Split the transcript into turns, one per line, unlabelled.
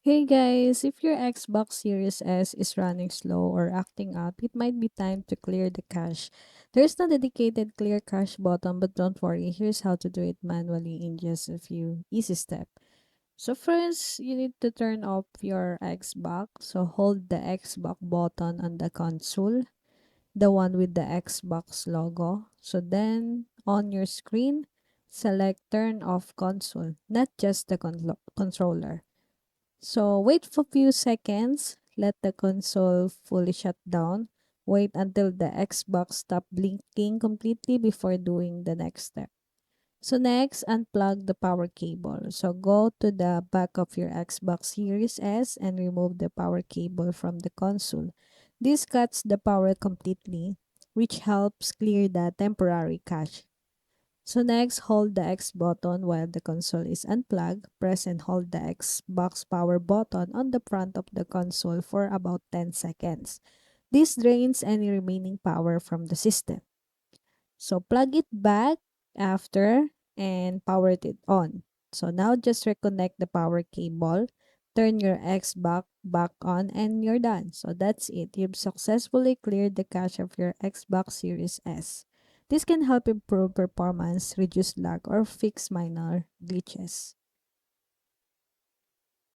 Hey guys, if your Xbox Series S is running slow or acting up, it might be time to clear the cache. There's no dedicated clear cache button, but don't worry, here's how to do it manually in just a few easy steps. So first, you need to turn off your Xbox. So hold the Xbox button on the console, the one with the Xbox logo. So then on your screen, select turn off console, not just the controller. So wait for few seconds, let the console fully shut down. Wait until the Xbox stop blinking completely before doing the next step. So next, unplug the power cable. So go to the back of your Xbox Series S and remove the power cable from the console. This cuts the power completely, which helps clear the temporary cache. So next, hold the X button while the console is unplugged. Press and hold the Xbox power button on the front of the console for about 10 seconds. This drains any remaining power from the system. So plug it back after and power it on. So now just reconnect the power cable, turn your Xbox back on, and you're done. So that's it. You've successfully cleared the cache of your Xbox Series S. This can help improve performance, reduce lag, or fix minor glitches.